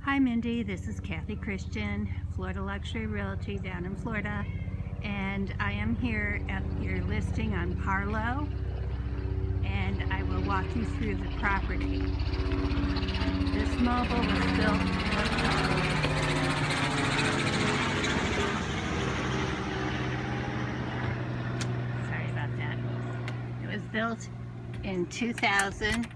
Hi Mindy, this is Kathie Christian, Florida Luxury Realty down in Florida, and I am here at your listing on Parlow, and I will walk you through the property. This mobile was built, sorry about that. It was built in 2000.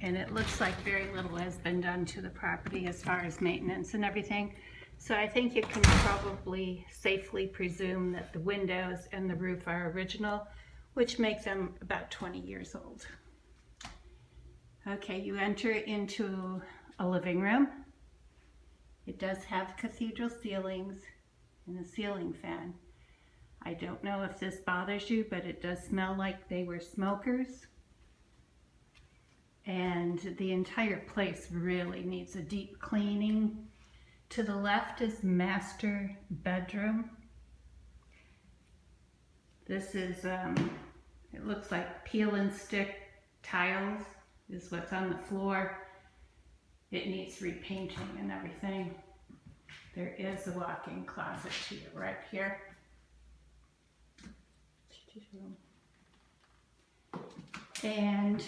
And it looks like very little has been done to the property as far as maintenance and everything. So I think you can probably safely presume that the windows and the roof are original, which make them about 20 years old. Okay, you enter into a living room. It does have cathedral ceilings and a ceiling fan. I don't know if this bothers you, but it does smell like they were smokers. And the entire place really needs a deep cleaning. To the left is master bedroom. This is, it looks like peel and stick tiles is what's on the floor. It needs repainting and everything. There is a walk-in closet to your right here. And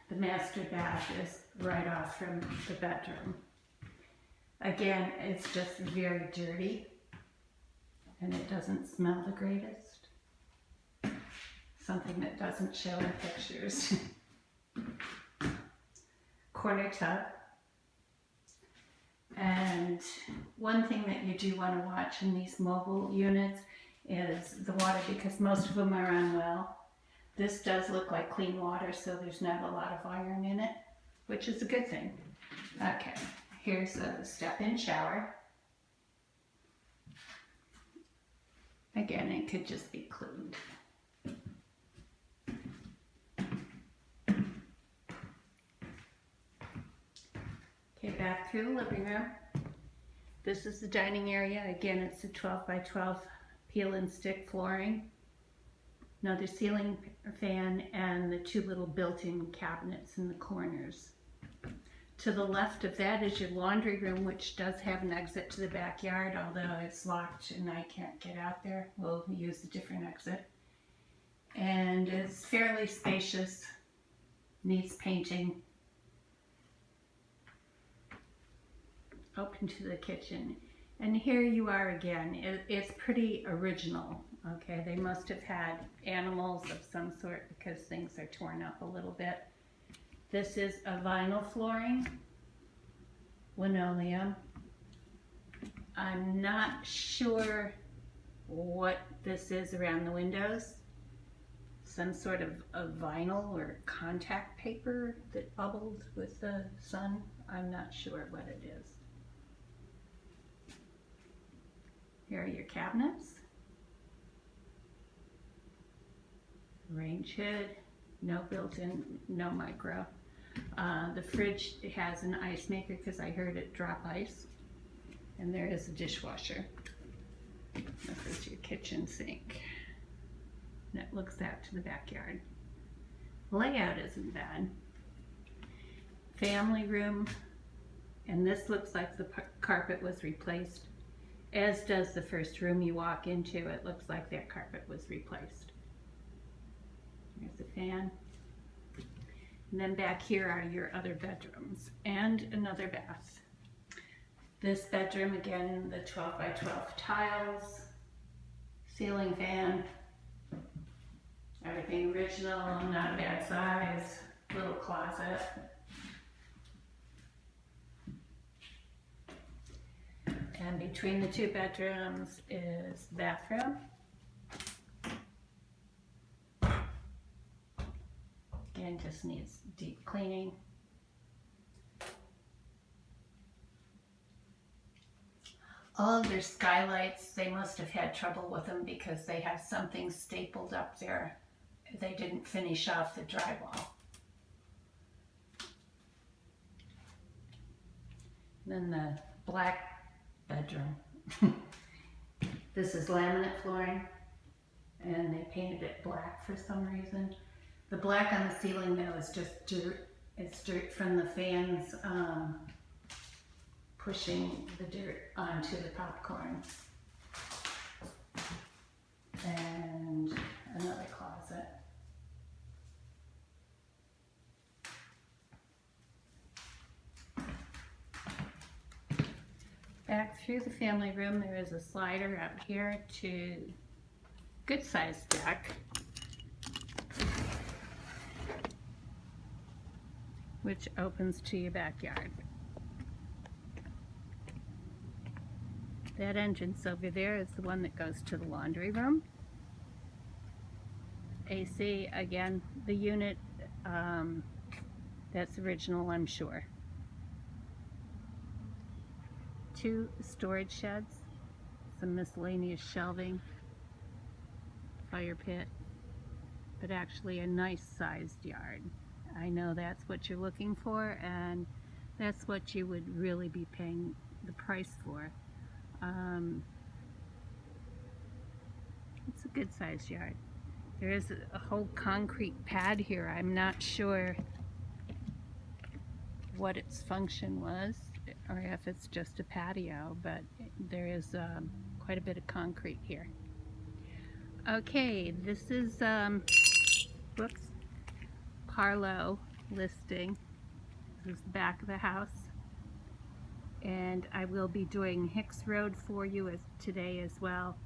the master bath is right off from the bedroom. Again, it's just very dirty and it doesn't smell the greatest. Something that doesn't show in pictures. Corner tub. And one thing that you do want to watch in these mobile units is the water, because most of them are on well. This does look like clean water, so there's not a lot of iron in it, which is a good thing. Okay, here's a step-in shower. Again, it could just be cleaned. Okay, back through the living room. This is the dining area. Again, it's a 12 by 12 peel and stick flooring. Another ceiling fan and the two little built-in cabinets in the corners. To the left of that is your laundry room, which does have an exit to the backyard, although it's locked and I can't get out there. We'll use a different exit. And it's fairly spacious, needs painting. Open to the kitchen. And here you are again. It's pretty original. Okay, they must have had animals of some sort because things are torn up a little bit. This is a vinyl flooring, linoleum. I'm not sure what this is around the windows. Some sort of a vinyl or contact paper that bubbled with the sun. I'm not sure what it is. Here are your cabinets. Range hood, no built-in, no micro. The fridge has an ice maker because I heard it drop ice. And there is a dishwasher. This is your kitchen sink. And it looks out to the backyard. Layout isn't bad. Family room, and this looks like the carpet was replaced, as does the first room you walk into. It looks like that carpet was replaced. There's the fan. And then back here are your other bedrooms and another bath. This bedroom, again, the 12 by 12 tiles, ceiling fan, everything original, not a bad size, little closet. And between the two bedrooms is the bathroom. Again, just needs deep cleaning. All of their skylights, they must have had trouble with them because they have something stapled up there. They didn't finish off the drywall. Then the black bedroom. This is laminate flooring, and they painted it black for some reason. The black on the ceiling though is just dirt It's dirt from the fans pushing the dirt onto the popcorn. And another closet. Back through the family room, there is a slider out here to good sized deck, which opens to your backyard. That entrance over there is the one that goes to the laundry room. AC, again, the unit, that's original, I'm sure. 2 storage sheds, some miscellaneous shelving, fire pit, but actually a nice sized yard. I know that's what you're looking for, and that's what you would really be paying the price for. It's a good sized yard. There is a whole concrete pad here. I'm not sure what its function was, or if it's just a patio, but there is quite a bit of concrete here. Okay, this is Parlow listing. This is the back of the house, and I will be doing Hicks Road for you today as well,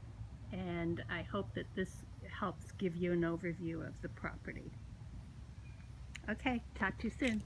and I hope that this helps give you an overview of the property. Okay, talk to you soon.